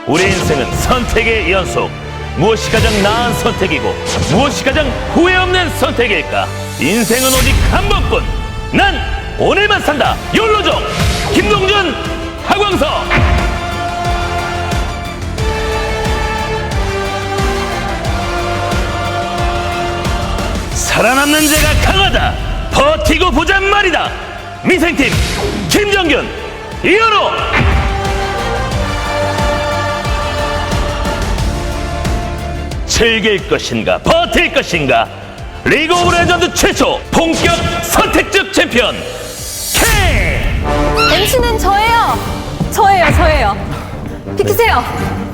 우리 인생은 선택의 연속. 무엇이 가장 나은 선택이고 무엇이 가장 후회 없는 선택일까? 인생은 오직 한 번뿐. 난 오늘만 산다. 욜로족 김동준, 하광석. 살아남는 자가 강하다. 버티고 보잔 말이다. 미생팀 김정균, 이현우. 즐길 것인가 버틸 것인가. 리그 오브 레전드 최초 본격 선택적 챔피언 K. MC는 저예요. 저예요.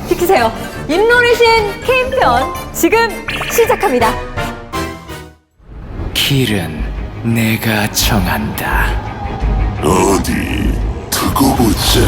비키세요. 입노리신 K편 지금 시작합니다. 길은 내가 정한다. 어디 두고 보자.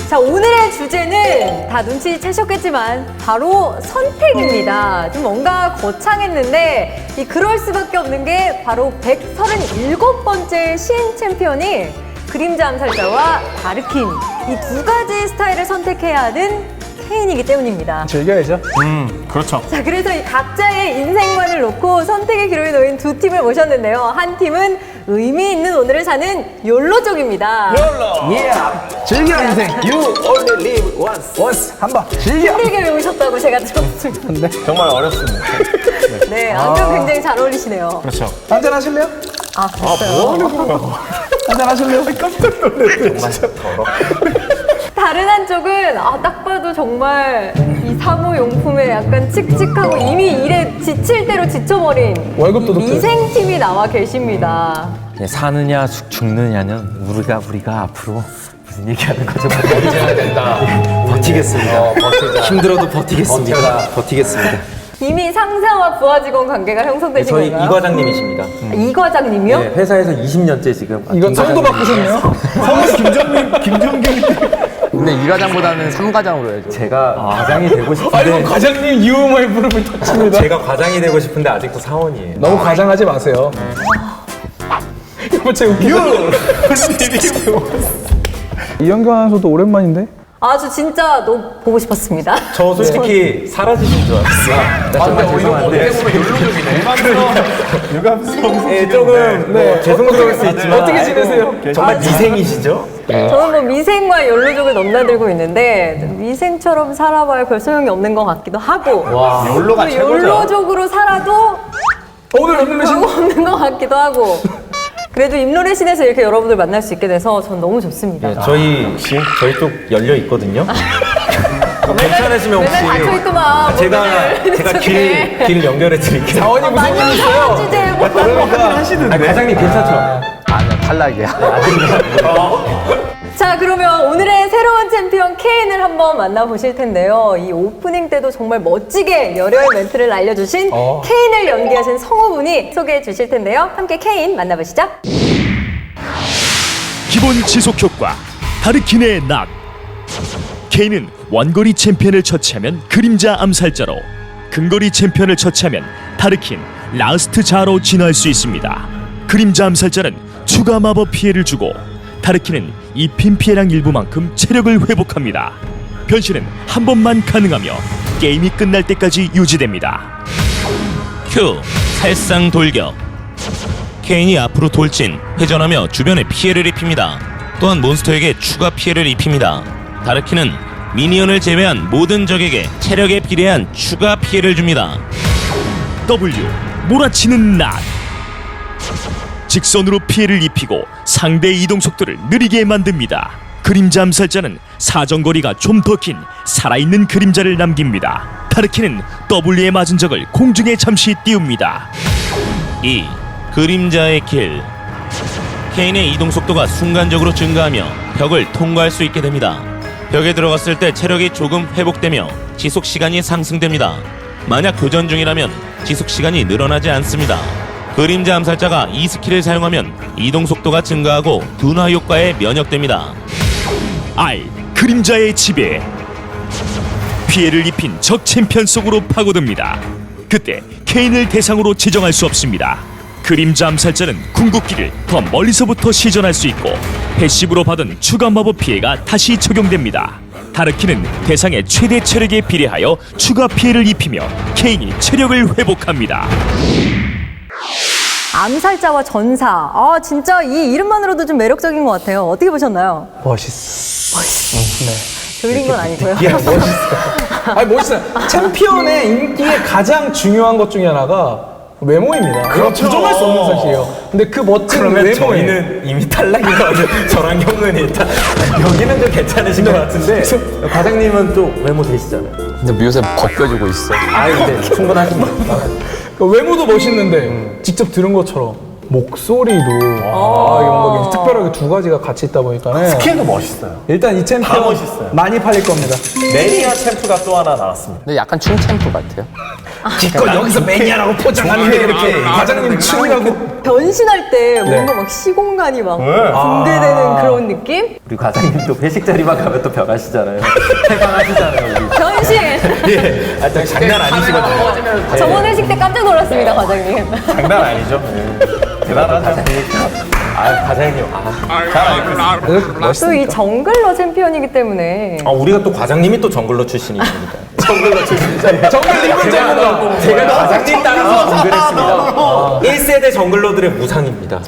자, 오늘의 주제는 다 눈치채셨겠지만 바로 선택입니다. 좀 뭔가 거창했는데 그럴 수밖에 없는 게 바로 137번째 신 챔피언이 그림자 암살자와 다르킨, 이 두 가지 스타일을 선택해야 하는 케인이기 때문입니다. 즐겨야죠. 그렇죠. 자, 그래서 이 각자의 인생관을 놓고 선택의 기로에 놓인 두 팀을 모셨는데요. 한 팀은 의미 있는 오늘을 사는 욜로족입니다. 즐겨 인생. You only live once. 한번 즐겨. 힘들게 배우셨다고 제가 들었습니다. 정말 어렵습니다. 네, 안경 굉장히 잘 어울리시네요. 그렇죠. 한잔 하실래요? 아, 됐어요? 한잔 하실래요? 깜짝 놀랐네. 진짜. 다른 한쪽은 딱 봐도 정말 이 사무용품에 약간 칙칙하고 이미 일에 지칠 대로 지쳐버린 월급도 이 높죠. 미생팀이 나와 계십니다. 사느냐 죽느냐는 우리가 앞으로 무슨 얘기하는 거죠? 버텨야 된다. 버티겠습니다. 버티자. 힘들어도 버티겠습니다. 버티겠습니다. 이미 상사와 부하 직원 관계가 형성되신 저희 건가요? 이 과장님이십니다. 이 과장님이요? 네, 회사에서 20년째 지금. 이건 성도 바꾸셨네요. 성도 김정균. 근데 이 과장보다는 3과장으로 해야죠. 제가 과장이 되고 아이고 싶은데 과장님 유머의 무릎을 터칩니다. 제가 과장이 되고 싶은데 아직도 사원이에요. 너무 과장하지 마세요. 이거 제 웃기다. 이현경 아나운서도 오랜만인데? 저 진짜 너무 보고 싶었습니다. 저 솔직히 사라지신 줄 알았어요. 정말 죄송한데. 네, 조금 죄송스러울 수 있지만 어떻게 지내세요? 정말 미생이시죠? 저는 뭐 미생과 욜로족을 넘나들고 있는데 미생처럼 살아봐야 별 소용이 없는 것 같기도 하고 욜로가 또 최고죠. 욜로족으로 살아도 오늘 뵙는 별거 없는 것 같기도 하고 그래도 입노래신에서 이렇게 여러분들 만날 수 있게 돼서 전 너무 좋습니다. 저희 쪽 열려 있거든요. 괜찮으시면 혹시 맨날 닫혀있더만 제가 길 연결해 드릴게요. 자원이 만년 사원 주제 뭐 과장님 괜찮죠? 아니야, 탈락이야. 자, 그러면 오늘의 새로운 챔피언 케인을 한번 만나보실 텐데요. 이 오프닝 때도 정말 멋지게 열혈 멘트를 알려주신 케인을 연기하신 성우분이 소개해 주실 텐데요. 함께 케인 만나보시죠. 기본 지속 효과 다르킨의 낙. 케인은 원거리 챔피언을 처치하면 그림자 암살자로, 근거리 챔피언을 처치하면 다르킨, 라스트 자로 진화할 수 있습니다. 그림자 암살자는 추가 마법 피해를 주고 다르킨은 입힌 피해량 일부만큼 체력을 회복합니다. 변신은 한 번만 가능하며 게임이 끝날 때까지 유지됩니다. Q 살상 돌격. 케인이 앞으로 돌진, 회전하며 주변에 피해를 입힙니다. 또한 몬스터에게 추가 피해를 입힙니다. 다르킨은 미니언을 제외한 모든 적에게 체력에 비례한 추가 피해를 줍니다. W 몰아치는 낙. 직선으로 피해를 입히고 상대의 이동 속도를 느리게 만듭니다. 그림자 암살자는 사정거리가 좀 더 긴 살아있는 그림자를 남깁니다. 다르킨은 W에 맞은 적을 공중에 잠시 띄웁니다. 2. 그림자의 길. 케인의 이동 속도가 순간적으로 증가하며 벽을 통과할 수 있게 됩니다. 벽에 들어갔을 때 체력이 조금 회복되며 지속 시간이 상승됩니다. 만약 교전 중이라면 지속 시간이 늘어나지 않습니다. 그림자 암살자가 이 스킬을 사용하면 이동 속도가 증가하고 둔화 효과에 면역됩니다. R 그림자의 지배. 피해를 입힌 적 챔피언 속으로 파고듭니다. 그때 케인을 대상으로 지정할 수 없습니다. 그림자 암살자는 궁극기를 더 멀리서부터 시전할 수 있고 패시브로 받은 추가 마법 피해가 다시 적용됩니다. 다르키는 대상의 최대 체력에 비례하여 추가 피해를 입히며 케인이 체력을 회복합니다. 암살자와 전사. 아, 진짜 이 이름만으로도 좀 매력적인 것 같아요. 어떻게 보셨나요? 멋있어. 졸린 건 아니고요. 예, 멋있어. 아니, 멋있어요. 챔피언의 인기의 가장 중요한 것 중에 하나가 외모입니다. 그렇죠. 부정할 수 없는 사실이에요. 근데 그 멋진 외모에 저희는 이미 탈락이거든요. 저랑 형은 일단 여기는 좀 괜찮으신 것 같은데 과장님은 또 외모 되시잖아요. 근데 요새 벗겨지고 있어. 아 근데 충분하십니다. 그 외모도 멋있는데 직접 들은 것처럼 목소리도 이런 거 특별하게 두 가지가 같이 있다 보니까 스킬도 멋있어요. 일단 이 다 챔피언 멋있어요. 많이 팔릴 겁니다. 매니아 챔프가 또 하나 나왔습니다. 근데 약간 춤 챔프 같아요. 기껏 여기서 매니아라고 포장하는데 이렇게 과장님 춤이라고 변신할 때 뭔가 막 시공간이 막 붕괴되는 그런 느낌? 우리 과장님도 회식 자리만 가면 또 변하시잖아요. 해방하시잖아요. 우리. 변신! 예, 아, 장난 아니시거든요. 저번 회식 때 깜짝 놀랐습니다, 과장님. 장난 아니죠. 대단하죠. 아, 과장님. 잘 알고 있습니다. 또 이 정글러 챔피언이기 때문에 우리가 또 과장님이 또 정글러 출신이십니다. 정글러 출신이죠. 정글 입은 전문가. 제가 과장님 따라서 정글했습니다. 1세대 정글러들의 무상입니다.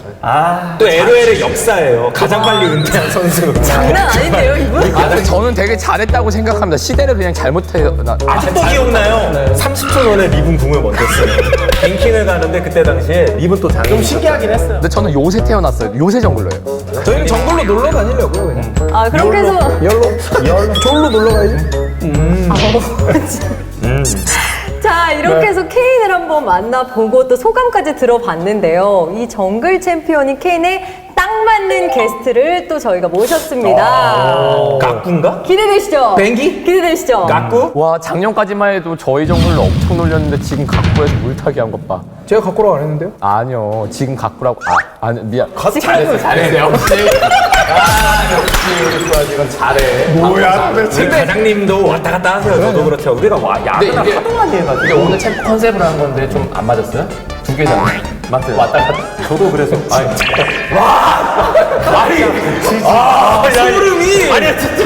또 LOL의 역사예요. 가장 빨리 은퇴한 선수. 장난 아닌데요, 이분? 아, 근데 저는 되게 잘했다고 생각합니다. 시대를 그냥 잘못해요. 아직도 기억나요? 30초 전에 리븐 궁을 먼저 썼어요. 뱅킹을 가는데 그때 당시에 리븐 또 좀 신기하긴 했어요. 근데 저는 요새 태어났어요. 요새 정글로예요. 저희는 정글로 놀러 다니려고요, 그냥. 아, 그렇게 해서. 졸로 놀러 가야지. 자, 이렇게 해서 케인을 한번 만나보고 또 소감까지 들어봤는데요. 이 정글 챔피언이 케인에 딱 맞는 게스트를 또 저희가 모셨습니다. 까꿍가? 기대되시죠? 뱅기? 기대되시죠? 까꿍? 와, 작년까지만 해도 저희 정글로 엄청 놀렸는데 지금 각부에서 물타기 한 것 봐. 제가 갖고 오라고 안 했는데요? 아니요, 지금 각부라고. 아니, 미안. 잘했어. 역시. 역시 우리 이건 잘해. 뭐야 도대체. 과장님도 왔다 갔다 하세요. 저도 그렇죠. 우리가 야구나 이게- 하도 많이 해가지고. 근데 오늘 챔프 컨셉으로 한 건데 좀 안 맞았어요? 두 개잖아. 맞아요. 왔다 갔다. 저도 그래서. 말이. 소름이. 아니야 진짜.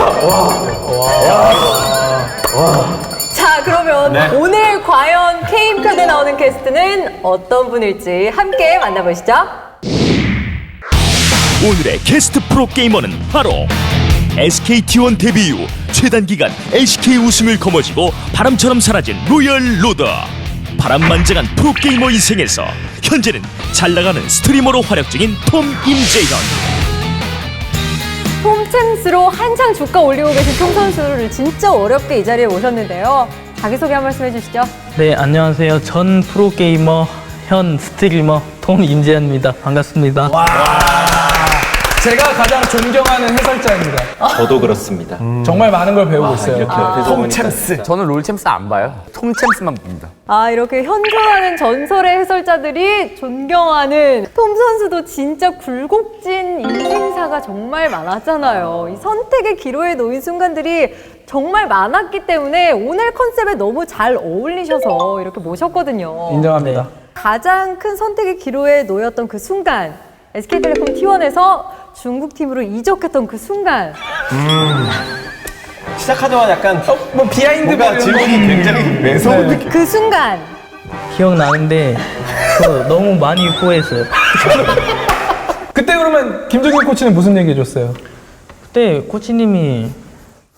자, 그러면 오늘 과연 케인 편에 나오는 게스트는 어떤 분일지 함께 만나보시죠. 오늘의 게스트 프로게이머는 바로 SKT1 데뷔 이후 최단기간 LCK 우승을 거머쥐고 바람처럼 사라진 로열 로더. 바람만장한 프로게이머 인생에서 현재는 잘나가는 스트리머로 활약 중인 톰 임재현. 톰챔스로 한창 주가 올리고 계신 톰 선수를 진짜 어렵게 이 자리에 모셨는데요. 자기소개 한 말씀 해주시죠. 네, 안녕하세요. 전 프로게이머, 현 스트리머 톰 임재현입니다. 반갑습니다. 제가 가장 존경하는 해설자입니다. 저도 그렇습니다. 정말 많은 걸 배우고 있어요. 이렇게 옆에서 보니까. 저는 롤 챔스 안 봐요. 톰 챔스만 봅니다. 아, 이렇게 현존하는 전설의 해설자들이 존경하는 톰 선수도 진짜 굴곡진 인생사가 정말 많았잖아요. 이 선택의 기로에 놓인 순간들이 정말 많았기 때문에 오늘 컨셉에 너무 잘 어울리셔서 이렇게 모셨거든요. 인정합니다. 가장 큰 선택의 기로에 놓였던 그 순간, SK텔레콤 T1에서 중국 팀으로 이적했던 그 순간. 시작하자마자 약간 뭐 비하인드 뭔가 질문이 굉장히 매서운 느낌. 그 순간. 기억나는데 저 너무 많이 후회했어요. 그때 그러면 김종인 코치는 무슨 얘기 해줬어요? 그때 코치님이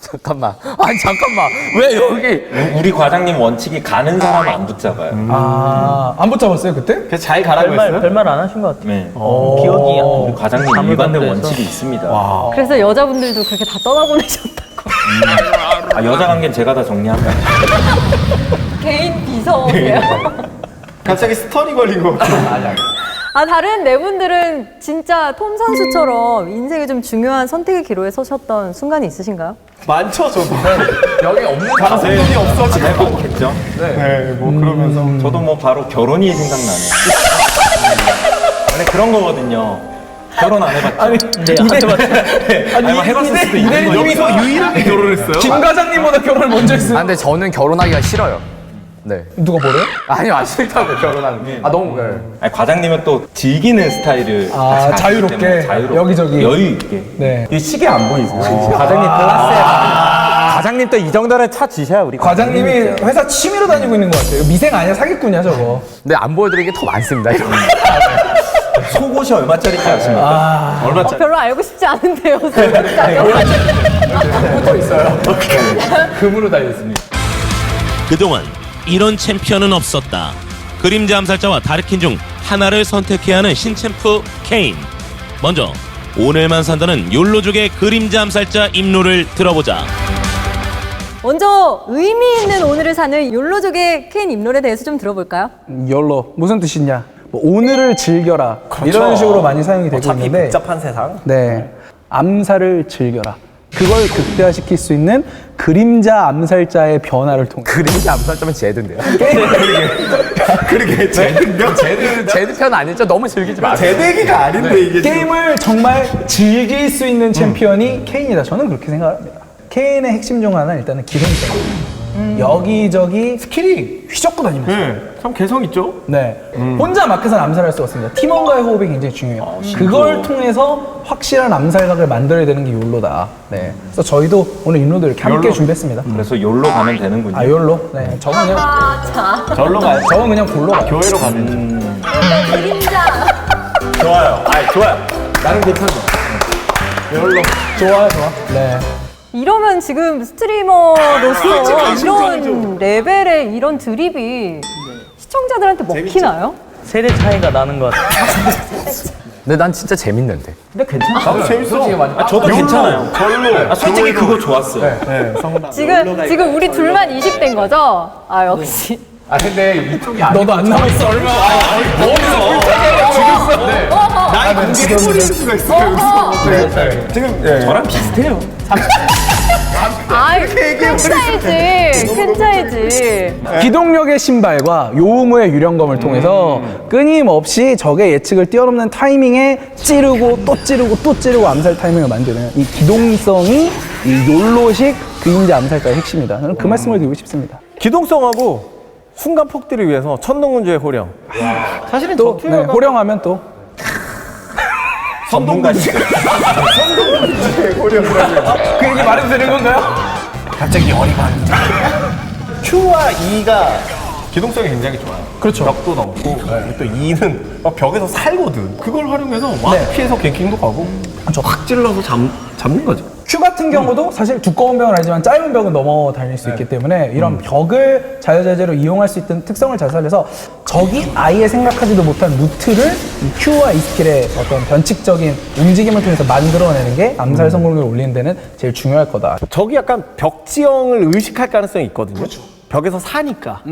잠깐만. 아니, 잠깐만. 왜 여기? 우리 과장님 원칙이 가는 사람 안 붙잡아요. 안 붙잡았어요 그때? 그래서 잘 가라고 했어요. 별말 안 하신 것 같아요. 네. 기억이 우리 과장님 일관된 가물가물해서. 원칙이 있습니다. 그래서 여자분들도 그렇게 다 떠나보내셨다고. 여자 관계는 제가 다 정리합니다. 개인 비서예요. 갑자기 스턴이 걸리고. 아, 다른 네 분들은 진짜 톰 선수처럼 인생에 좀 중요한 선택의 기로에 서셨던 순간이 있으신가요? 많죠, 저도. 여기 없는 가능성이 없어지고 많겠죠. 네, 뭐 그러면서 저도 뭐 바로 결혼이 생각나네. 원래 그런 거거든요. 결혼 안 해봤죠? 아니, 네, 안 해봤어요. 아니 뭐 해봤을 수도 있는 거니까. 유일하게 결혼했어요? 김 과장님보다 결혼을 먼저 했어요. 근데 저는 결혼하기가 싫어요. 네. 누가 뭐래요? 아니요, 싫다고 결혼하는 게. 너무. 네. 아니, 과장님은 또 즐기는 스타일을 아, 같이 가시기 자유롭게, 때문에 자유롭게, 여기저기. 여유 있게. 네. 이 시계 안 보이세요? 과장님 클라스에 과장님 또 이 정도는 차 주셔야 우리 과장님이 회사 취미로 다니고 있는 것 같아요. 미생 아니야, 사기꾼이야, 저거. 근데 안 보여드리는 게 더 많습니다. 이런. 속옷이 얼마짜리인지 아십니까? 얼마짜리? 별로 알고 싶지 않은데요. 붙어 있어요. 금으로 달렸습니다. 그동안 이런 챔피언은 없었다. 그림자 암살자와 다르킨 중 하나를 선택해야 하는 신챔프 케인. 먼저 오늘만 산다는 욜로족의 그림자 암살자 임무를 들어보자. 먼저 의미 있는 오늘을 사는 욜로족의 케인 임롤에 대해서 좀 들어볼까요? 열로 무슨 뜻이냐? 뭐 오늘을 즐겨라 이런 식으로 많이 사용이 되고 있는데 복잡한 세상. 네, 암살을 즐겨라. 그걸 극대화시킬 수 있는 그림자 암살자의 변화를 통해 그림자 암살자면 제드인데요. 그러게 제대인가? 제드 편 아니죠? 너무 즐기지 마세요. 제대 얘기가 아닌데 이게. 게임을 정말 즐길 수 있는 챔피언이 케인이다. 저는 그렇게 생각합니다. 케인의 핵심 중 하나는 일단은 기동성. 여기저기 스킬이 휘젓고 다니면서 참 개성 있죠? 네. 혼자 마크에서는 암살할 수가 없습니다. 팀원과의 호흡이 굉장히 중요해요. 그걸 통해서 확실한 암살각을 만들어야 되는 게 욜로다. 네. 그래서 저희도 오늘 임로들 이렇게 함께 준비했습니다. 그래서 욜로 가면 되는군요. 아, 욜로? 네. 저건 그냥, 절로 가요. 저건 그냥 골로 가요. 교회로 가면 그림자. 좋아요. 좋아요. 나는 괜찮아. 욜로. 좋아요, 좋아. 네. 이러면 지금 스트리머로서 이런 레벨의 이런 드립이 시청자들한테 먹히나요? 세대 차이가 나는 것 같아요. 근데 난 진짜 재밌는데. 근데 괜찮아. 나도 재밌어. 솔직히 많이. 저도 괜찮아요. 절로. 솔직히 그거 좋았어요. 지금 우리 둘만 20대인 거죠? 아 역시. 근데 이쪽이 너도 안 남았어, 얼마. 나이 공개해버릴 수가 있어요. 지금 저랑 비슷해요. 아, 큰 차이지. 기동력의 신발과 요무의 유령검을 통해서 끊임없이 적의 예측을 뛰어넘는 타이밍에 찌르고 또 찌르고 또 찌르고 암살 타이밍을 만드는 이 기동성이 이 욜로식 그림자 암살자의 핵심이다. 저는 그 말씀을 드리고 싶습니다. 기동성하고 순간 폭딜을 위해서 천동군주의 호령. 사실은 또 네, 호령하면 또 선동군주. 선동군주의 호령이라고. 그 얘기 말해도 되는 건가요? 갑자기 열이 많다. Q와 E가 기동성이 굉장히 좋아요. 그렇죠. 벽도 넘고 또 E는 벽에서 살거든. 그걸 활용해서 막 피해서 갱킹도 가고 확 찔러서 잡는 거죠. Q 같은 경우도 사실 두꺼운 벽은 아니지만 짧은 벽은 넘어 다닐 수 있기 때문에 이런 벽을 자유자재로 이용할 수 있는 특성을 잘 살려서 적이 아예 생각하지도 못한 루트를 이 Q와 이 스킬의 어떤 변칙적인 움직임을 통해서 만들어내는 게 암살 성공률을 올리는 데는 제일 중요할 거다. 적이 약간 벽 지형을 의식할 가능성이 있거든요. 그렇죠. 벽에서 사니까.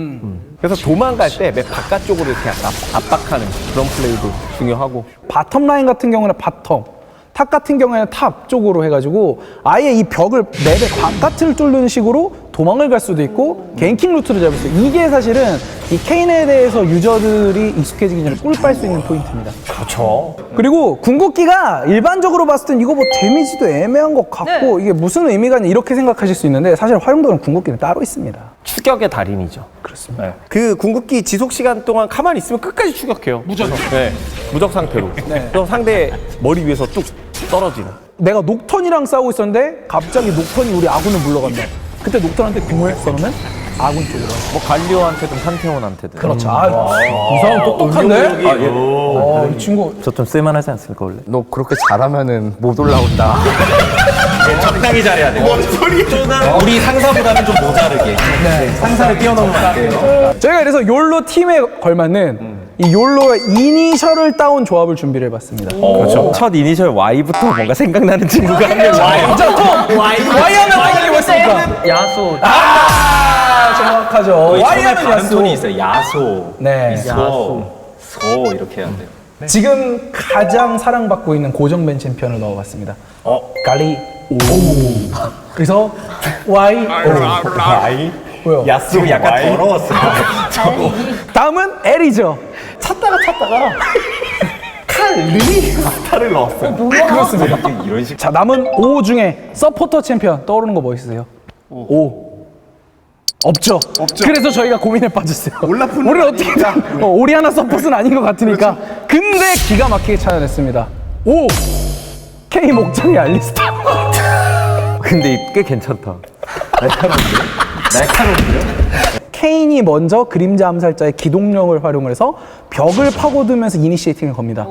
그래서 도망갈 때 맨 바깥쪽으로 이렇게 약간 압박하는 그런 플레이도 중요하고. 바텀 라인 같은 경우는 바텀, 탑 같은 경우에는 탑 쪽으로 해가지고 아예 이 벽을 맵의 바깥을 뚫는 식으로 도망을 갈 수도 있고 갱킹 루트를 잡을 수 있어요. 이게 사실은 이 케인에 대해서 유저들이 익숙해지기 전에 꿀 빨 수 있는 포인트입니다. 그렇죠. 그리고 궁극기가 일반적으로 봤을 땐 이거 뭐 데미지도 애매한 것 같고 이게 무슨 의미가 있냐 이렇게 생각하실 수 있는데 사실 활용도는 궁극기는 따로 있습니다. 추격의 달인이죠. 그렇습니다. 네. 그 궁극기 지속 시간 동안 가만히 있으면 끝까지 추격해요. 무적. 네. 무적 상태로. 그래서 상대 머리 위에서 뚝 떨어지는. 내가 녹턴이랑 싸우고 있었는데 갑자기 녹턴이 우리 아군을 물러간다. 그때 녹턴한테 궁을 써놓으면 아군 쪽으로. 뭐 갈리오한테든 판테온한테든. 그렇죠. 이 사람 똑똑한데? 이 친구. 저 좀 쓸만하지 않습니까 원래? 너 그렇게 잘하면은 못 올라온다. 적당히 잘해야 돼. 우리 상사보다는 좀 모자르게. 상사를 뛰어넘는 저희가 그래서 욜로 팀에 걸맞는 이 욜로의 이니셜을 따온 조합을 준비를 해봤습니다. 그렇죠. 첫 이니셜 Y부터 뭔가 생각나는 친구가 한 명. 자, 톰! Y 하면 당연히 뭐였습니까? 야수. 정확하죠. Y 하면 다른 야수. 톤이 있어요. 야소. 네. 소 이렇게 해야 돼요. 지금 가장 사랑받고 있는 고정밴 챔피언을 넣어봤습니다. 갈리 오. 그래서 Y Y. 뭐요? 야수 약간 더러웠어요. 다음은 L이죠. 찾다가 칼을 넣었어요. 그렇습니다. 이런 식. 자, 남은 O 중에 서포터 챔피언 떠오르는 거 뭐 있으세요? O. 없죠. 그래서 저희가 고민에 빠졌어요. 우리 어떻게 오리 하나 서폿은 아닌 것 같으니까. 근데 기가 막히게 찾아냈습니다. 오! K 목장의 알리스타. 근데 꽤 괜찮다. 날카로운데요? 케인이 먼저 그림자 암살자의 기동력을 활용을 해서 벽을 파고들면서 이니시에이팅을 겁니다.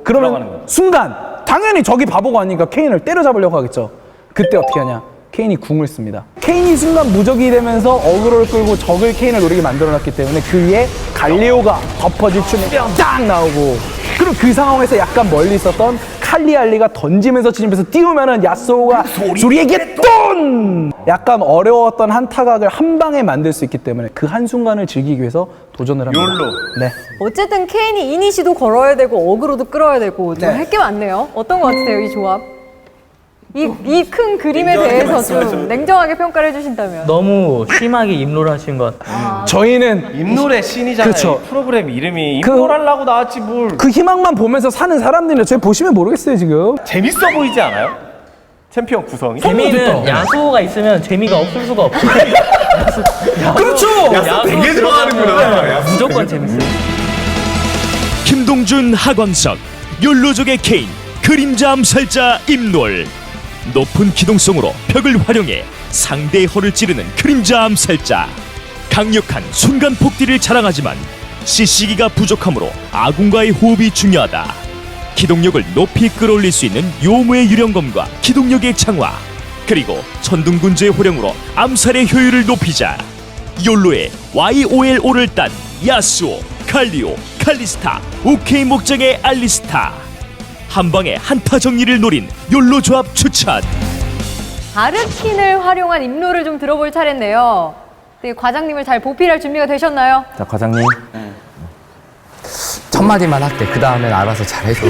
그러면 순간 당연히 적이 바보가 아니니까 케인을 때려잡으려고 하겠죠. 그때 어떻게 하냐? 케인이 궁을 씁니다. 케인이 순간 무적이 되면서 어그로를 끌고 적을 케인을 노리게 만들어놨기 때문에 그 위에 갈리오가 덮어질 춤이 딱 나오고, 그리고 그 상황에서 약간 멀리 있었던 칼리알리가 던지면서 진입해서 띄우면은 야스오가 소리에게 돈! 약간 어려웠던 한 타각을 한 방에 만들 수 있기 때문에 그 한순간을 즐기기 위해서 도전을 합니다. 네. 어쨌든 케인이 이니시도 걸어야 되고 어그로도 끌어야 되고 좀 할 게 많네요. 어떤 것 같으세요, 이 조합? 이 큰 그림에 대해서 좀 냉정하게 평가를 해주신다면. 너무 심하게 입로를 하신 것 같아요. 저희는 입놀의 신이잖아요. 그렇죠. 이 프로그램 이름이 입놀하려고 나왔지 뭘. 그 희망만 보면서 사는 사람들이요. 저희 보시면 모르겠어요, 지금. 재밌어 보이지 않아요? 챔피언 구성이? 재미는 야수호가 있으면 재미가 없을 수가 없어요. 그렇죠! 되게 좋아하는구나. 무조건 재밌어요. 김동준, 하광석, 욜로족의 케인, 그림자 암살자 임놀. 높은 기동성으로 벽을 활용해 상대의 허를 찌르는 그림자 암살자. 강력한 순간 폭딜을 자랑하지만 CC기가 부족하므로 아군과의 호흡이 중요하다. 기동력을 높이 끌어올릴 수 있는 요무의 유령검과 기동력의 강화, 그리고 천둥군주의 호령으로 암살의 효율을 높이자. 욜로의 YOLO를 딴 야스오, 갈리오, 칼리스타, OK 목장의 알리스타. 한방에 한타 정리를 노린 욜로 조합 추천. 아르킨을 활용한 입로를 좀 들어볼 차례인데요. 네, 과장님을 잘 보필할 준비가 되셨나요? 자, 과장님. 첫 마디만 할게. 그 다음엔 알아서 잘해줘.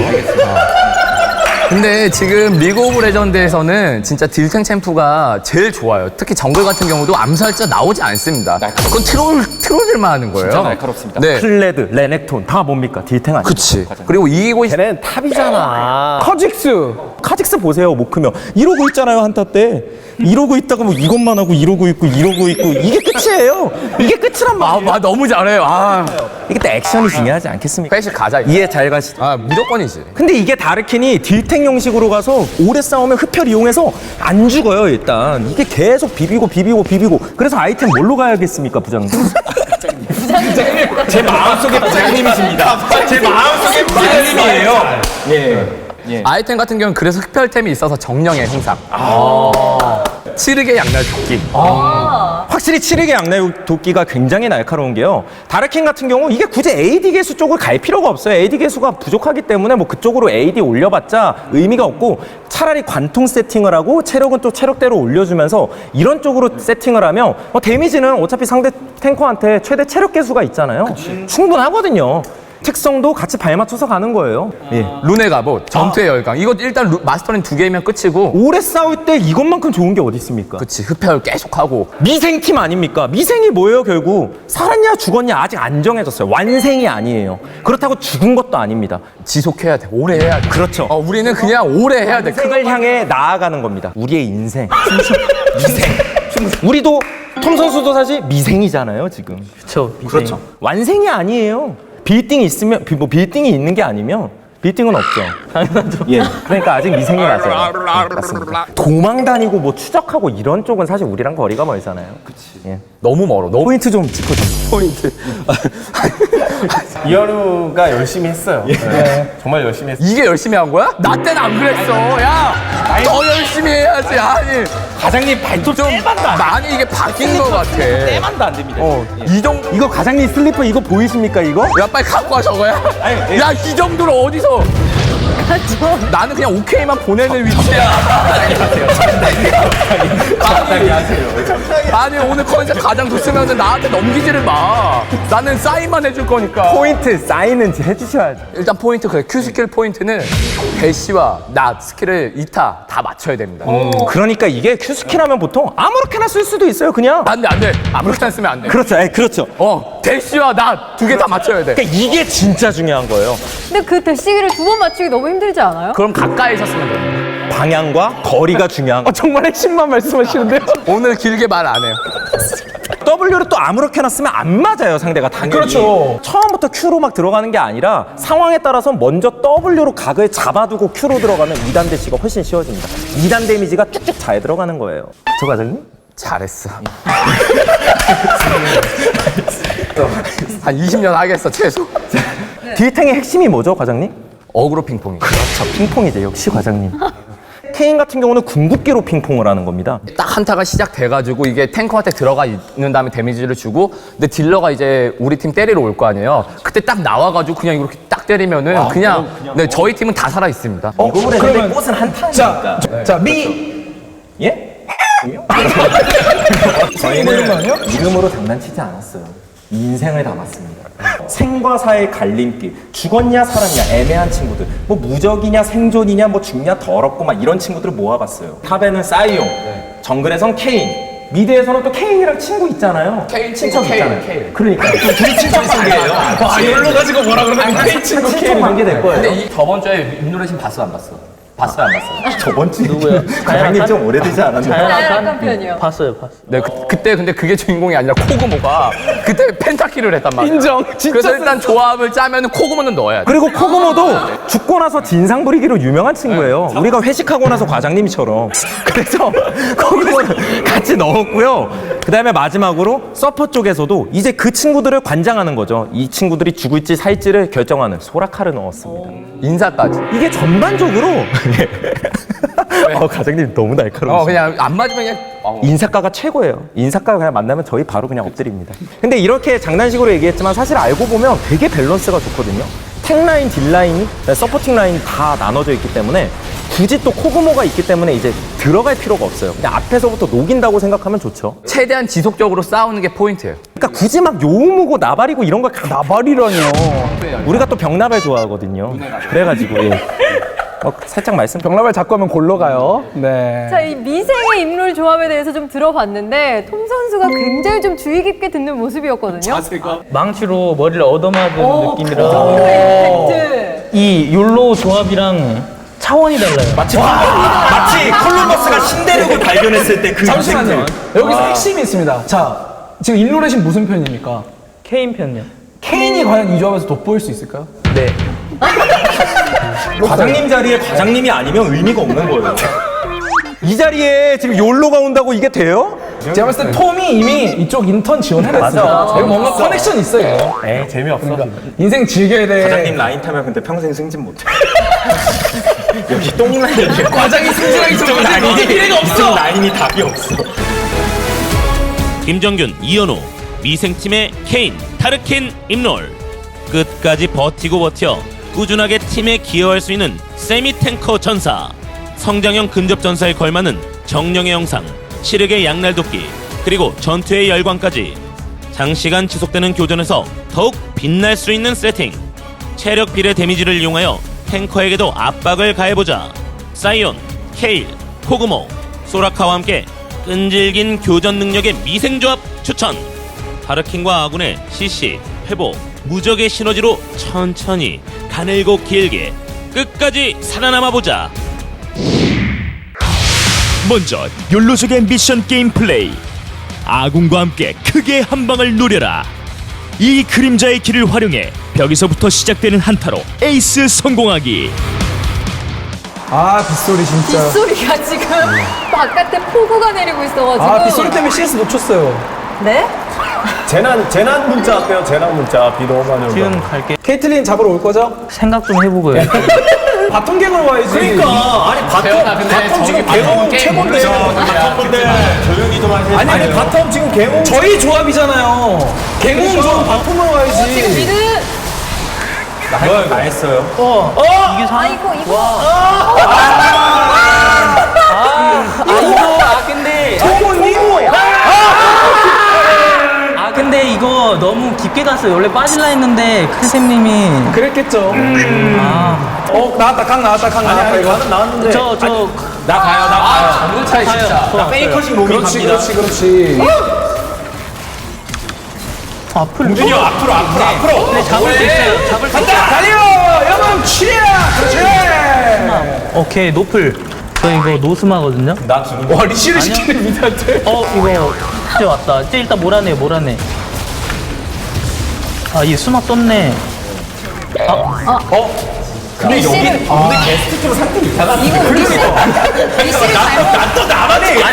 근데 지금 리그 오브 레전드에서는 진짜 딜탱 챔프가 제일 좋아요. 특히 정글 같은 경우도 암살자 나오지 않습니다. 그건 트롤들만 하는 거예요. 진짜 날카롭습니다. 네. 클레드, 레넥톤 다 뭡니까? 딜탱 아니에요? 그치. 그리고 이기고 걔는 탑이잖아. 카직스 보세요. 못 크면 이러고 있잖아요. 한타 때 이러고 있다가 뭐 이것만 하고 이러고 있고 이게 끝이에요. 이게 끝이란 말이에요. 너무 잘해요. 이게 또 액션이 중요하지 않겠습니까? 패시 가자. 이해 잘 가시죠. 무조건이지. 근데 이게 다르킨이 딜탱 형식으로 가서 오래 싸우면 흡혈 이용해서 안 죽어요. 일단 이게 계속 비비고 그래서 아이템 뭘로 가야겠습니까, 부장님? 제 마음속에 부장님이십니다. 제 마음속에 부장님이에요. 예. 아이템 같은 경우는 그래서 흡혈템이 있어서 정령의 형상. 치르게 양날 도끼. 확실히 치르게 양날 도끼가 굉장히 날카로운 게요. 다르킨 같은 경우 이게 굳이 AD 개수 쪽을 갈 필요가 없어요. AD 개수가 부족하기 때문에 뭐 그쪽으로 AD 올려봤자 의미가 없고, 차라리 관통 세팅을 하고 체력은 또 체력대로 올려주면서 이런 쪽으로 세팅을 하면 뭐 데미지는 어차피 상대 탱커한테 최대 체력 개수가 있잖아요. 충분하거든요. 특성도 같이 발맞춰서 가는 거예요. 예. 룬의 갑옷, 전투의 열강. 이거 일단 마스터는 2개면 끝이고. 오래 싸울 때 이것만큼 좋은 게 어디 있습니까? 그치, 흡혈 계속하고. 미생팀 아닙니까? 미생이 뭐예요, 결국? 살았냐 죽었냐 아직 안 정해졌어요. 완생이 아니에요. 그렇다고 죽은 것도 아닙니다. 지속해야 돼. 오래 해야 돼. 그렇죠. 우리는 그냥 오래 해야 돼. 생을 향해 나아가는 겁니다. 우리의 인생. 미생. 우리도 톰 선수도 사실 미생이잖아요, 지금. 그렇죠. 완생이 아니에요. 빌딩이 있으면, 뭐 빌딩이 있는 게 아니면 빌딩은 없죠. 당연하죠. 예. 그러니까 아직 미생이 맞아요. 맞습니다. 도망 다니고 뭐 추적하고 이런 쪽은 사실 우리랑 거리가 멀잖아요. 그치. 예. 너무 멀어. 너무 포인트 좀 짚어주세요. 포인트. 이하루가 열심히 했어요. 네. 정말 열심히 했어요. 이게 열심히 한 거야? 나 때는 안 그랬어. 야, 더 열심히 해야지. 아니, 과장님 발톱 좀 많이 이게 바뀐 것 같아. 떼만도 안 됩니다. 이 정도. 이거 과장님 슬리퍼 이거 보이십니까 이거? 야, 빨리 갖고 와 저거야. 야, 이 정도로 어디서? 나는 그냥 오케이만 보내는 위치야. 아니, 오늘 컨셉 가장 좋으면 나한테 넘기지를 마. 나는 사인만 해줄 거니까. 포인트 사인은 해주셔야죠. 일단 포인트, 그래. Q 스킬 포인트는 대시와 낫 스킬을 2타 다 맞춰야 됩니다. 그러니까 이게 Q 스킬 하면 보통 아무렇게나 쓸 수도 있어요, 그냥. 안 돼. 아무렇게나 쓰면 안 돼. 그렇죠, 그렇죠. 대시와 낫 두 개 다 맞춰야 돼. 그러니까 이게 진짜 중요한 거예요. 근데 그 대시기를 2번 맞추기 너무 힘들지 않아요? 그럼 가까이서 쓰면 돼. 방향과 거리가 중요한 거. 정말 핵심만 말씀하시는데요? 오늘 길게 말 안 해요. W를 또 아무렇게나 쓰면 안 맞아요, 상대가 당연히. 그렇죠. 처음부터 Q로 막 들어가는 게 아니라 상황에 따라서 먼저 W로 각을 잡아두고 Q로 들어가면 2단 대치가 훨씬 쉬워집니다. 2단 데미지가 쭉쭉 잘 들어가는 거예요. 저 과장님? 잘했어. 한 20년 하겠어, 최소. 딜탱의 핵심이 뭐죠, 과장님? 어그로 핑퐁이. 그렇죠, 핑퐁이죠. 역시 과장님. 케인 같은 경우는 궁극기로 핑퐁을 하는 겁니다. 딱 한타가 시작돼가지고 이게 탱커한테 들어가 있는 다음에 데미지를 주고 근데 딜러가 이제 우리 팀 때리러 올 거 아니에요. 그때 딱 나와가지고 그냥 이렇게 딱 때리면은 그냥 네, 저희 팀은 다 살아 있습니다. 이거를 그러면 꽃은 한타니까. 자, 미. 예? 보는 거 아니야? 이름으로 장난치지 않았어요. 인생을 담았습니다. 생과 사의 갈림길, 죽었냐 살았냐 애매한 친구들, 뭐 무적이냐 생존이냐 뭐 죽냐 더럽고 막 이런 친구들을 모아봤어요. 탑에는 사이용, 정글에선 케인, 미드에서는 또 케인이랑 친구 있잖아요. 케인 친척 친구 있잖아요. 케인. 그러니까 둘이 친척 관계예요. 이걸로 가지고 뭐라 그러면 케인 친구 친척 관계 될 거예요. 근데 저번 주에 윤노래신 봤어 안 봤어? 봤어요 안 봤어요? 저번 주에 과장님 좀 오래되지 않았나요? 자연악한 편이요. 봤어요. 네, 그때 근데 그게 주인공이 아니라 코그모가 그때 펜타키를 했단 말이야. 인정. 그래서 일단 조합을 짜면 코그모는 넣어야 돼. 그리고 코그모도 죽고 나서 진상 부리기로 유명한 친구예요. 우리가 회식하고 나서 과장님처럼. 그래서 코그모는 같이 넣었고요. 그 다음에 마지막으로 서퍼 쪽에서도 이제 그 친구들을 관장하는 거죠. 이 친구들이 죽을지 살지를 결정하는 소라카를 넣었습니다. 인사까지. 이게 전반적으로 과장님 너무 날카로우시죠. 그냥 안 맞으면 그냥 인사가가 최고예요. 인사가가 그냥 만나면 저희 바로 그냥 엎드립니다. 근데 이렇게 장난식으로 얘기했지만 사실 알고 보면 되게 밸런스가 좋거든요. 탱라인, 딜라인이, 서포팅 라인 다 나눠져 있기 때문에 굳이 또 코그모가 있기 때문에 이제 들어갈 필요가 없어요. 그냥 앞에서부터 녹인다고 생각하면 좋죠. 최대한 지속적으로 싸우는 게 포인트예요. 그러니까 굳이 막 요무고 나발이고 이런 걸 나발이라뇨. 우리가 또 병나발 좋아하거든요. 그래가지고 예. 살짝 말씀. 병나발 잡고 하면 골로 가요. 네. 자, 이 미생의 입룰 조합에 대해서 좀 들어봤는데 톰 선수가 굉장히 좀 주의 깊게 듣는 모습이었거든요. 망치로 머리를 얻어맞은 느낌이라 그 임팩트. 이 욜로 조합이랑 차원이 달라요. 마치 콜럼버스가 신대륙을 발견했을 때 그 잠시만요. 여기서 핵심이 있습니다. 자, 지금 인로레신 무슨 편입니까? 케인 편이요. 케인이 과연 이 조합에서 돋보일 수 있을까요? 네. 과장님 자리에 과장님이 아니면 의미가 없는 거예요. 이 자리에 지금 욜로가 온다고 이게 돼요? 제가 봤을 때 톰이 이미 이쪽 인턴 지원해놨어요. 여기 뭔가 커넥션 있어요. 에이 재미없어. 그러니까 인생 즐겨야 돼. 과장님 라인 타면 근데 평생 승진 못해. 여기 똥라인이 과장이 승진하기 전에 라인이 미래가 없어. 이쪽 라인이 답이 없어. 김정균, 이현우, 미생팀의 케인, 타르킨, 임롤. 끝까지 버티고 버텨 꾸준하게 팀에 기여할 수 있는 세미 탱커 전사. 성장형 근접 전사에 걸맞는 정령의 영상, 시력의 양날돕기, 그리고 전투의 열광까지 장시간 지속되는 교전에서 더욱 빛날 수 있는 세팅. 체력 비례 데미지를 이용하여 탱커에게도 압박을 가해보자. 사이온, 케일, 코그모, 소라카와 함께 끈질긴 교전 능력의 미생조합 추천. 하르킨과 아군의 CC, 회복, 무적의 시너지로 천천히 가늘고 길게 끝까지 살아남아보자. 먼저 욜로족의 미션 게임 플레이. 아군과 함께 크게 한 방을 노려라. 이 그림자의 길을 활용해 벽에서부터 시작되는 한타로 에이스 성공하기. 아, 빗소리 진짜. 빗소리가 지금 바깥에 폭우가 내리고 있어가지고. 아, 빗소리 때문에 CS 놓쳤어요. 네? 재난 문자 할게요. 재난 문자. 비 너무 많이 온다. 지금 갈게. 케이틀린 잡으러 올 거죠? 생각 좀 해보고요. 바통갱으로 와야지. 그러니까 아니 바텀 지금 개공 최고인데. 조용히 좀 하세요. 아니 바텀 지금 개공. 저희 조합이잖아요. 갱웅 좀 바통으로 와야지. 지금 미드. 다 했어요. 아이고, 이거. 근데 토모님. 근데 이거 너무 깊게 갔어요. 원래 빠질라 했는데 크쌤님이 그랬겠죠. 나왔다. 강 나왔다. 강 나왔다. 이거. 나왔는데. 나 가요. 정글 차이 진짜. 나 페이커식 로밍 그렇지, 갑니다. 그렇지. 앞을 준이 형 앞으로. 네, 잡을 수 있어요. 잡을 수 있어요. 달려! 영웅 취야! 그렇지! 오케이, 노플. 저 이거 노스마거든요. 나 주는 와, 리시를 시키는 미드한테. 이거 이제 왔다. 이제 일단 몰아내. 아, 얘 수막 떴네. 근데 여기 오늘 게스트로 상품 이상한 이거 리시를 잘못. 난또 나만의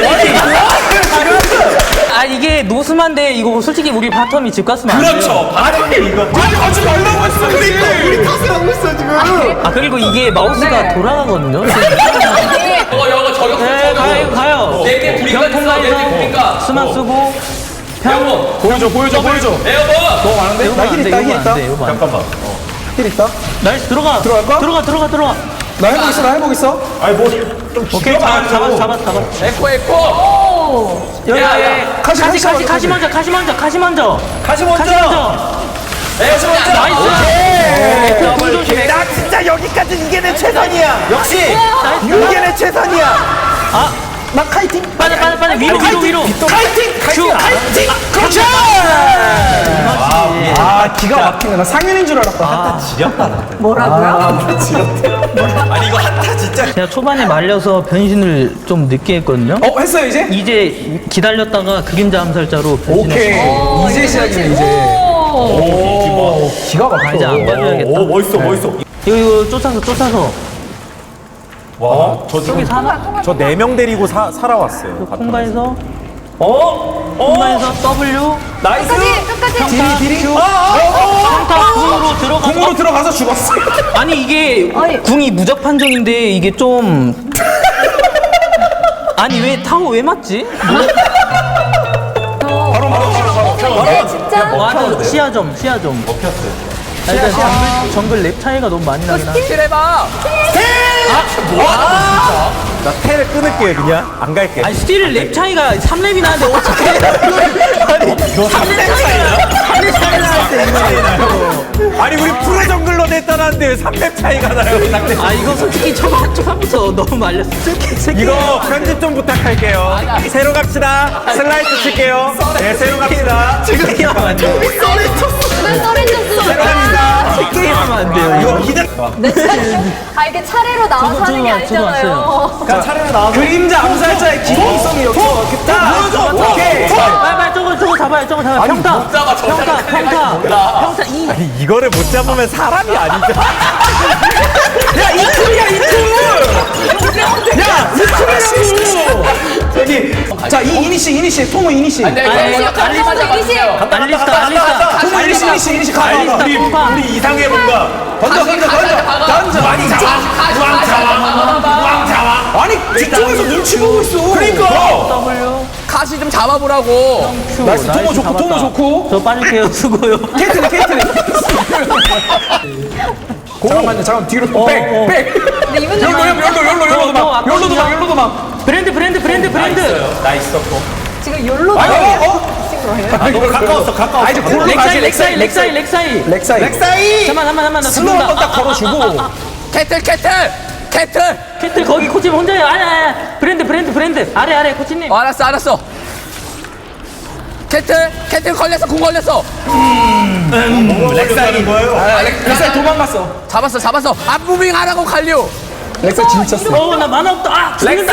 아, 이게 노스만데 이거 솔직히 우리 바텀이 집 갔으면 안 돼요. 그렇죠. 바람이 이거. 아니 하지 말라고 했어. 그러니까 우리 탓을 하고 있어 지금. 아, 그리고 이게 마우스가 돌아가거든요. 여거 저격. 네, 가요. 네개 둘이가 병 통과해서 수만 쓰고 병. 보여줘. 에어본. 너무 많은데? 이거 안 돼, 이거 안 돼, 이거 안 돼. 잠깐만. 힐 있다. 나이스, 들어가. 들어갈까? 들어가. 나 해보고 있어. 아니 뭐좀 오케이, 잡았. 에코. 여기, 가시 먼저. 나이스. 공 조심해. 나 진짜 여기까지 이게 내 최선이야. 역시 이게 내 최선이야. 나 카이팅. 빨리 위로. 카이팅. 그렇지. 아, 기가 막히네. 나 상윤인 줄 알았다. 뭐라고요? 아니 이거 한타 진짜. 제가 초반에 말려서 변신을 좀 늦게 했거든요. 했어요 이제? 이제 기다렸다가 그림자 암살자로 오케이. 변신했어요. 이제 시작이네 이제. 오, 기가 막혀. 이제 안 봐줘야겠다. 오 멋있어. 이거 쫓아서. 와, 저 저기 사나? 저 4명 데리고 살아왔어요. 콩가에서 콩가에서 W 나이스. 끝까지. 딜이. 평타 궁으로 들어가. 공으로 들어가서 죽었어. 아니 이게 궁이 무적 판정인데 이게 좀 아니 왜 타워 왜 맞지? 바로. 진짜. 맞아 시야점 먹혔어요. 일단 정글 랩 차이가 너무 많이 나긴 하네. 킬해봐. 나 테를 끊을게 그냥. 안 갈게. 아니 스틸 랩 차이가 3렙이 나는데 어떻게 이거 3렙 차이나? 아니 우리 프로 정글로 냈다는데 왜 3렙 차이가 나요? 아 이거 솔직히 초반부터 너무 말렸어. 이거 편집 좀 부탁할게요. 새로 갑시다. 슬라이스 칠게요. 네, 새로 갑시다. 지금 게임하면 안 돼요. 새로 갑니다. 게임하면 안 돼요. 이거 기대. 이게 차례로 나와서 하는 게 저도 아니잖아요. 차례로 나와. 그림자 암살자의 기본성이 여기. 보여줘. 오케이. 빨리 저거 잡아요. 평타. 평타. 아니 이거를 못 잡으면 사람이 아니죠. 야, 이틀이라고. 저기. 자, 이니시. 통호 이니시. 알리스타. 통호 이니시. 가. 우리 이상해 뭔가. 던져. 많이 잡아. 우왕 잡아. 아니, 뒤쪽에서 눈치 보고 있어. 그러니까. 가시 좀 잡아보라고. 나이스. 통호 좋고. 저 빠질게요. 수고요. 케이틀린. 잠깐만 뒤로 백. 근데 이분들 열로 도망. 브랜드. 나 있었고. 지금 욜로 너무 가까웠어. 이제 골로 가지. 렉사이. 잠깐만. 나 슬로우 한번 딱 걸어주고. 캐틀 거기 코치님 혼자예요. 아니. 브랜드. 아래 코치님. 알았어. 캐틀 걸렸어. 궁 걸렸어. 렉사이 거예요. 렉사이 도망갔어. 잡았어. 앞무빙 하라고 갈려. 렉사이 진짜 세. 나 만화 없다. 아, 죽는다.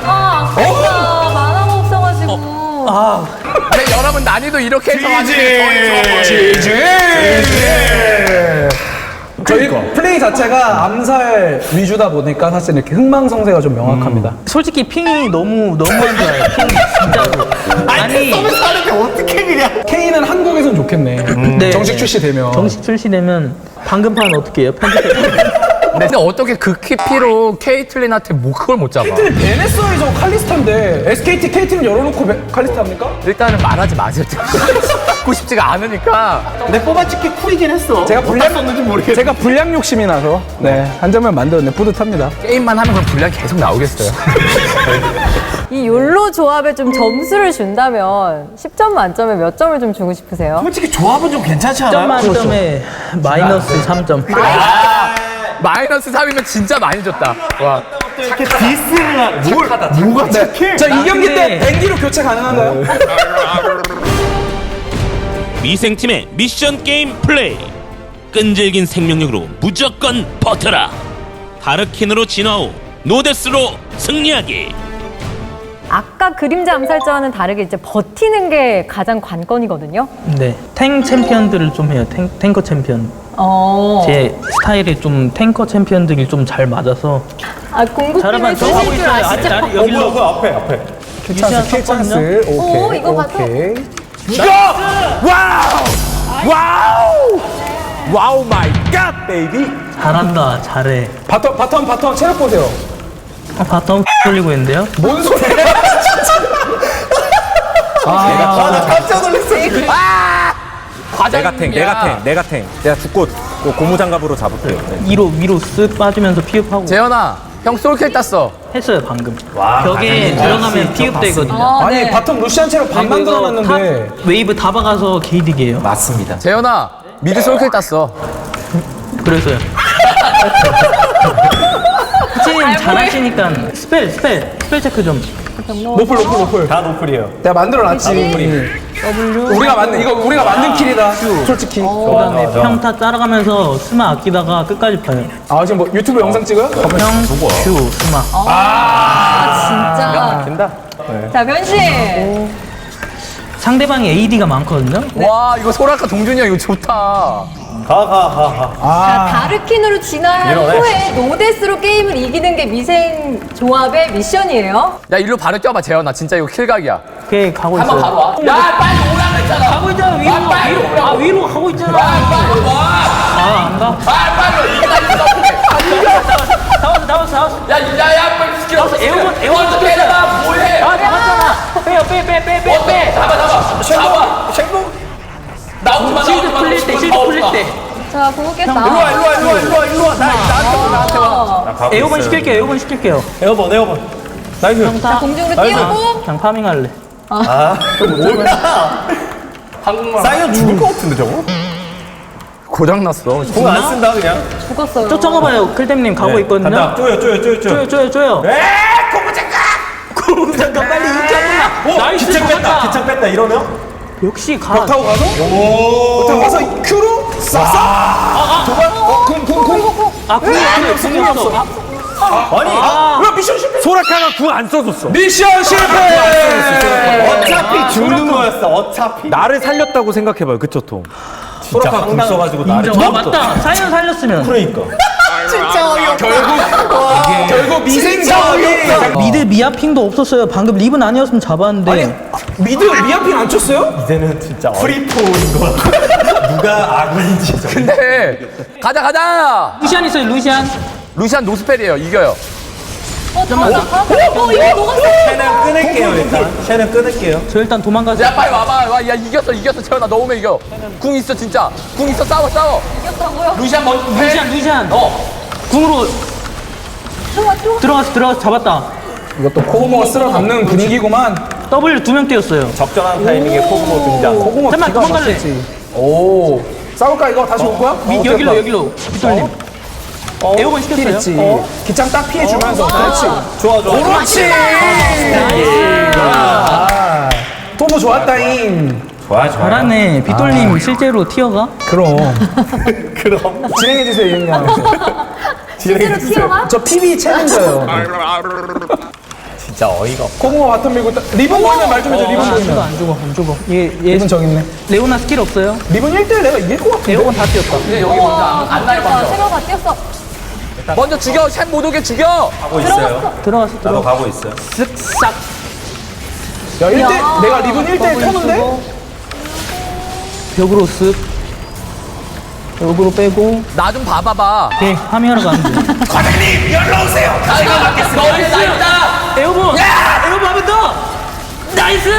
만화가 없어가지고. 근데 여러분 난이도 이렇게 해서 하는 저희 플레이 자체가 암살 위주다 보니까 사실 이렇게 흥망성쇠가 좀 명확합니다. 솔직히 핑이 너무 안 좋아요. 핑 진짜로. 아니 K는 한국에선 좋겠네. 네. 정식 출시되면. 정식 출시되면 방금 판 어떻게 해요? 편집해. 근데 어떻게 그 키피로 케이틀린한테 그걸 못 잡아? 베네스어의 저 칼리스타인데 SKT, KT는 열어놓고 칼리스타 합니까? 일단은 말하지 마세요. 듣고 싶지가 않으니까. 내 뽑아찍기 쿨이긴 했어. 제가 불량 욕심이 나서 한 장면 만들었네. 뿌듯합니다. 게임만 하면 그럼 분량 계속 나오겠어요. 이 욜로 조합에 좀 점수를 준다면 10점 만점에 몇 점을 좀 주고 싶으세요? 솔직히 조합은 좀 괜찮지 10점 만점에 마이너스 3점. 마이너스 3이면 진짜 많이 줬다. 와. 디스를 뭐가 착해? 자, 이 경기 때 밴디로 교체 가능한가요? 미생팀의 미션 게임 플레이. 끈질긴 생명력으로 무조건 버텨라. 다르킨으로 진화 후 노데스로 승리하기. 아까 그림자 암살자와는 다르게 이제 버티는 게 가장 관건이거든요. 네, 탱 챔피언들을 좀 해요. 탱커 챔피언. 제 스타일이 좀 탱커 챔피언들이 좀 잘 맞아서. 아, 공국팀을 자르반 저 쓰실 하고 줄 있어요. 아시죠? 여기 뭐야, 앞에. 킬 찬스. 오케이. 오, 이거 봐서. 오케이. 와우 마이 갓 베이비. 잘한다, 잘해. 바텀 체력 보세요. 바텀 돌리고 있는데요. 뭔 소리야? 나 깜짝 놀랐어. 과장님이야. 내가 죽고 고무장갑으로 잡을게요. 네. 위로 쓱 빠지면서 피흡하고. 재현아, 형 솔킬 땄어. 했어요, 방금. 벽에 들어가면 피흡되거든요. 아니 네. 바텀 루시안 체력 반만 들어놨는데. 탑 웨이브 다 박아서 게이득이에요. 맞습니다. 재현아, 미드 솔킬 땄어. 그래서요. 후치님 잘하시니까 스펠 체크 좀. 노플. 다 노플이에요. 내가 만들어놨지. 우리가 만든 킬이다. 솔직히. 그다음에 평타 따라가면서 스마 아끼다가 끝까지 봐요. 아 지금 뭐 유튜브 영상 찍어요? 큐 스마. 진짜. 된다. 자, 변신. 상대방이 AD가 많거든요. 와, 이거 소라카 동준이 형 이거 좋다. 자, 다르킨으로 진화한 후에 노데스로 게임을 이기는 게 미생 조합의 미션이에요. 야, 일로 바로 뛰어봐, 재현아. 진짜 이거 킬각이야. 오케이 가고 한번 있어요. 바로 와. 야, 빨리 오라 그랬잖아. 가고 있잖아 위로. 위로 가고 있잖아. 빨리 와. 안 가? 빨리 이거 나왔어. 야, 빨리 시켜. 에어건 때려라, 뭐해? 잡았잖아. 빼. 잡아. 나오지 마. 실드 풀릴 때. 자, 공격했어. 일로 와. 나한테 와. 에어건 시킬게요. 에어본. 나이스. 자, 공중으로 띄우고. 그냥 파밍할래. 뭐야? 한국말. 사이언 죽을 것 같은데 저거? 고장났어. 공 안 쓴다 그냥. 죽었어요. 쫓아가봐요. 클템님 가고 있거든요. 간다. 쪼여. 쪼여. 고무장갑 빨리 유치하구나. 나이스. 기창 뺐다 이러면? 역시 가. 타고 가서? 타고 가서 큐로 싹싹. 도발. 궁이 없어. 아니 왜 미션 실패? 소라카가 궁 안 써줬어. 미션 실패. 어차피 죽는 거였어. 어차피. 나를 살렸다고 생각해봐요. 그쵸 톰? 소라카 궁 써가지고 나를 맞다. 사이언 살렸으면. 그러니까. 진짜 어이없다. 결국 미생자이. 미드 미아핑도 없었어요. 방금 립은 아니었으면 잡았는데. 미드 미아핑 안 쳤어요? 이제는 진짜 프리포인 거. 누가 아군인지. 근데 가자. 루시안 있어요. 루시안 노스펠이에요. 이겨요. 잠깐만. 이거 녹았어. 쟤는 끊을게요. 저 일단 도망가세요. 야, 빨리 와봐. 야, 이겼어. 재현아, 너 오면 이겨. 궁 있어, 진짜. 궁 있어. 싸워. 이겼다고요? 루시안 먼저 해. 루시안. 궁으로 들어가서 잡았다. 이것도 코모가 쓸어 담는 분위기구만. W 2명 뛰었어요. 적절한 타이밍에 코그모 등장. 코모 잠깐만, 기가 도망갈래. 막혔지. 오. 싸울까 이거 다시 올 거야? 여기로. 빗돌님. 에어건 시켰어요. 있지. 기창 딱 피해주면서. 그렇지. 좋아. 그렇지. 토모 좋았다잉. 좋아. 잘하네. 빗돌님 실제로 티어가? 그럼. 진행해주세요, 이형님. 실제로 튀어가? 저 PB 챌린저예요. 진짜 어이가 없어. 코모가 바텀 밀고 리본 보이면 말 좀 해줘. 리본 보이면. 안 죽어. 얘 리본 저기 있네. 레오나 스킬 없어요? 리본 1대1 내가 이길 것 같은데. 에어건 다 뛰었다. 근데 여기 먼저 안 나요, 자, 먼저. 새로 다 뛰었어. 먼저 죽여. 샘 못 오게 죽여. 가고 있어요. 들어갔어. 나도 가고 있어요. 쓱싹. 야, 1대 내가 리본 1대1 터는데? 벽으로 쓱. 벽으로 빼고. 나 좀 봐봐봐. 오케이. 파밍하러 가는 중. 과장님 연락 오세요. 나이가 맞겠습니다. 나이다. 에어본! 에어본 하면 더! 나이스!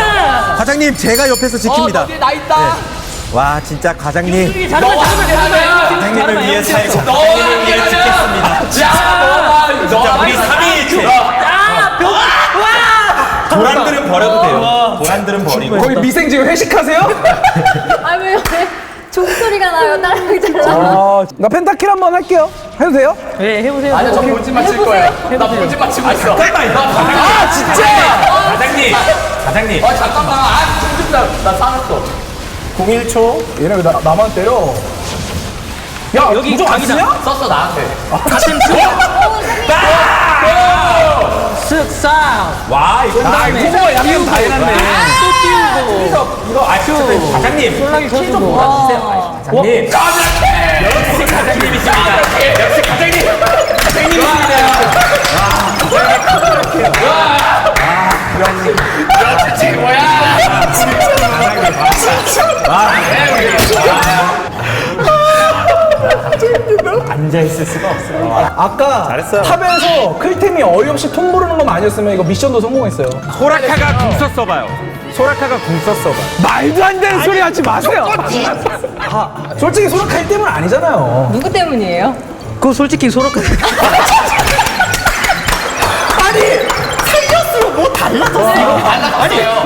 과장님 제가 옆에서 지킵니다. 거기 나 있다. 와 진짜 과장님. 잘하면 과장님을 위해 살자. 과장님을 위해 지켰습니다. 야, 진짜 우리 3위일체. 도란들은 버려도 돼요. 도란들은 버리고. 거기 미생 지금 회식하세요? 아니, 왜 종소리가 나요? 따라하기 잘라. 나 펜타킬 한번 할게요. 해도 돼요? 네, 해보세요. 아니야, 저 볼짓만 칠 거예요. 나 볼짓만 치고 있어. 아 진짜. 과장님. 잠깐만. 나 싸웠어. 01초. 얘네 왜 나만 때려? 야, 여기 무적 안 각이다. 쓰냐? 썼어, 나한테. 가슴 쓱싹. 와, 이거 그다음에 양념 다 해놨네. 또 띄우고. 이거 과장님. 솔랑이 켜주고. 과장님. 역시 과장님이십니다. 역시 과장님. 앉아있을 수가 없어요. 아까 잘했어요. 탑에서 클템이 어이없이 통 부르는 것만 아니었으면 이거 미션도 성공했어요. 소라카가 궁 썼어봐요. 소라카가 궁 썼어봐요. 말도 안 되는 소리 하지 마세요. 솔직히 소라카이 때문 아니잖아요. 누구 때문이에요? 그거 솔직히 소라카.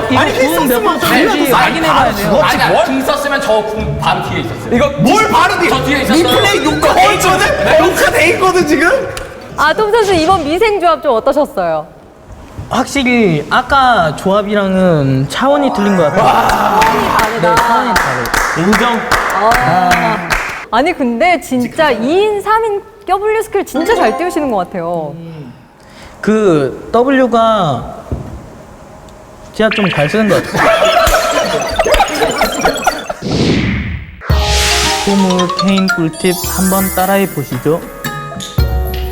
이거 궁 몇번 쏘는지 확인해봐야 돼요. 아니, 궁 썼으면 저 궁 바로 뒤에 있었어요. 이거 뭘 바로 저 뒤에 있었어요. 리플레이 녹화돼 있거든? 녹화돼 있거든 지금? 아, 톰 선수 이번 미생 조합 좀 어떠셨어요? 확실히 아까 조합이랑은 차원이 틀린 것 같아요. 다르다. 차원이 다르. 인정. 아니 근데 진짜 2인 3인 W 스킬 진짜 잘 띄우시는 것 같아요. 그 W가 진짜 좀 잘 쓰는 것 같아요. 소물 케인 꿀팁 한번 따라해 보시죠.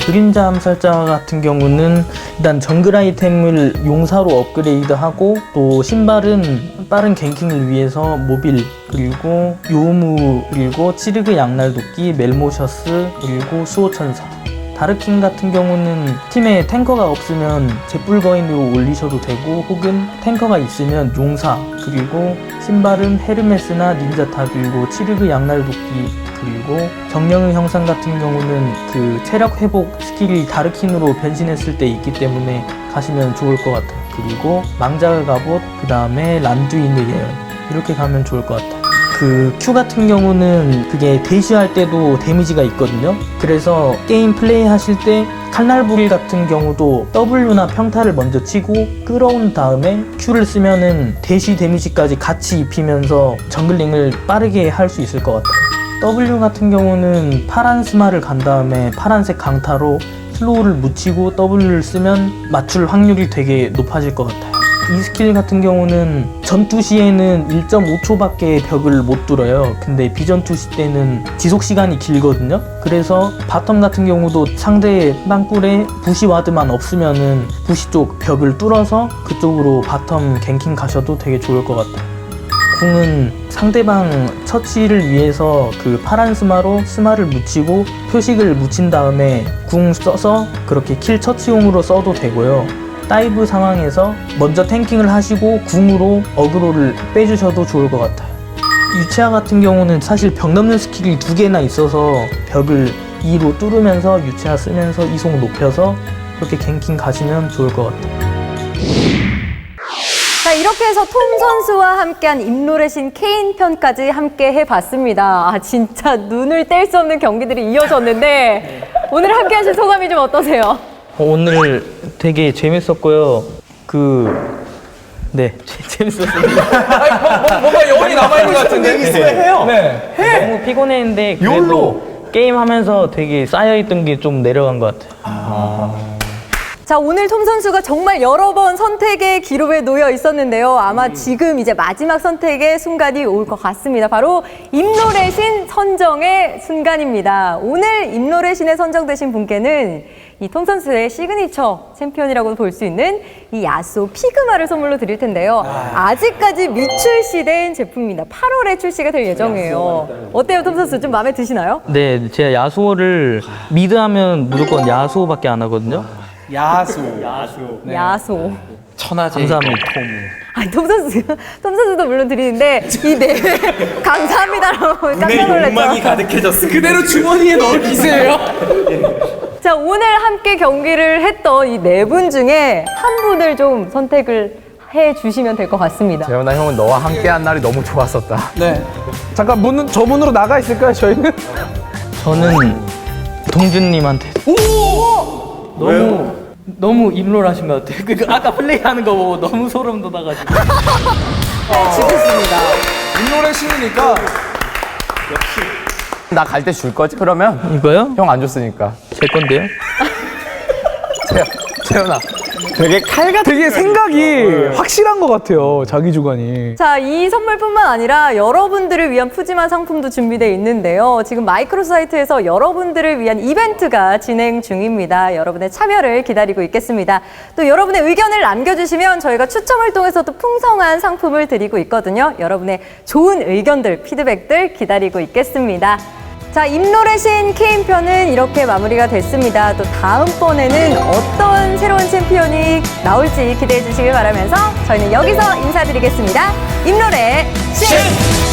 그림자 암살자 같은 경우는 일단 정글 아이템을 용사로 업그레이드하고 또 신발은 빠른 갱킹을 위해서 모빌 그리고 요무 그리고 치르그 양날도끼 멜모셔스 그리고 수호천사 다르킹 같은 경우는 팀에 탱커가 없으면 잿불거인으로 올리셔도 되고 혹은 탱커가 있으면 용사 그리고 신발은 헤르메스나 닌자타 그리고 치르그 양날도끼 그리고 정령의 형상 같은 경우는 그 체력 회복 스킬이 다르킨으로 변신했을 때 있기 때문에 가시면 좋을 것 같아요. 그리고 망자의 갑옷 그 다음에 란두인의 예언 이렇게 가면 좋을 것 같아요. 그 Q 같은 경우는 그게 대시할 때도 데미지가 있거든요. 그래서 게임 플레이 하실 때 칼날불 같은 경우도 W나 평타를 먼저 치고 끌어온 다음에 Q를 쓰면은 대시 데미지까지 같이 입히면서 정글링을 빠르게 할 수 있을 것 같아요. W 같은 경우는 파란 스마를 간 다음에 파란색 강타로 슬로우를 묻히고 W를 쓰면 맞출 확률이 되게 높아질 것 같아요. 이 스킬 같은 경우는 전투 시에는 1.5초밖에 벽을 못 뚫어요. 근데 비전투 시 때는 지속 시간이 길거든요. 그래서 바텀 같은 경우도 상대 땅굴에 부시 와드만 없으면은 부시 쪽 벽을 뚫어서 그쪽으로 바텀 갱킹 가셔도 되게 좋을 것 같아요. 궁은 상대방 처치를 위해서 그 파란 스마로 스마를 묻히고 표식을 묻힌 다음에 궁 써서 그렇게 킬 처치용으로 써도 되고요. 다이브 상황에서 먼저 탱킹을 하시고 궁으로 어그로를 빼주셔도 좋을 것 같아요. 유채화 같은 경우는 사실 벽 넘는 스킬이 2개나 있어서 벽을 2로 뚫으면서 유채화 쓰면서 이속 높여서 그렇게 갱킹 가시면 좋을 것 같아요. 자, 이렇게 해서 톰 선수와 함께한 임노래 신 케인 편까지 함께 해봤습니다. 아, 진짜 눈을 뗄 수 없는 경기들이 이어졌는데 오늘 함께하신 소감이 좀 어떠세요? 오늘 되게 재밌었고요. 네, 재밌었습니다. 뭔가 여운이 남아있는 것 같은데? 해요. 네. 너무 피곤했는데 그래도 게임하면서 되게 쌓여있던 게 좀 내려간 것 같아요. 자, 오늘 톰 선수가 정말 여러 번 선택의 기로에 놓여 있었는데요. 아마 지금 이제 마지막 선택의 순간이 올 것 같습니다. 바로 임노래 신 선정의 순간입니다. 오늘 임노래 신에 선정되신 분께는 이 톰 선수의 시그니처 챔피언이라고도 볼 수 있는 이 야수 피그마를 선물로 드릴 텐데요. 아직까지 미출시된 제품입니다. 8월에 출시가 될 예정이에요. 어때요, 톰 선수? 좀 마음에 드시나요? 네, 제가 야수호를 미드하면 무조건 야수호밖에 안 하거든요. 야소. 천하제 감사합니다. 아니, 톰 선수도 물론 드리는데 이 네 감사합니다라고 깜짝 놀랐죠. 가득해졌어. 그대로 주머니에 넣기세요. 자, 오늘 함께 경기를 했던 이 네 분 중에 한 분을 좀 선택을 해 주시면 될 것 같습니다. 재현아 형은 너와 함께한 날이 너무 좋았었다. 네. 잠깐 문은 저 문으로 나가 있을까요, 저희는? 저는 동준님한테. 너무 입롤하신 것 같아요. 그 아까 플레이하는 거 보고 너무 소름 돋아가지고. 지겠습니다. 임노래 신이니까 나 갈 때 줄 거지? 그러면 이거요? 형 안 줬으니까. 제 건데요? 재현아 되게 칼 같은 되게 생각이 확실한 것 같아요. 자기 주관이. 자, 이 선물뿐만 아니라 여러분들을 위한 푸짐한 상품도 준비되어 있는데요. 지금 마이크로 사이트에서 여러분들을 위한 이벤트가 진행 중입니다. 여러분의 참여를 기다리고 있겠습니다. 또 여러분의 의견을 남겨주시면 저희가 추첨을 통해서도 풍성한 상품을 드리고 있거든요. 여러분의 좋은 의견들, 피드백들 기다리고 있겠습니다. 자, 임노래신 K인편은 이렇게 마무리가 됐습니다. 또 다음번에는 어떤 새로운 챔피언이 나올지 기대해 주시길 바라면서 저희는 여기서 인사드리겠습니다. 임노래신!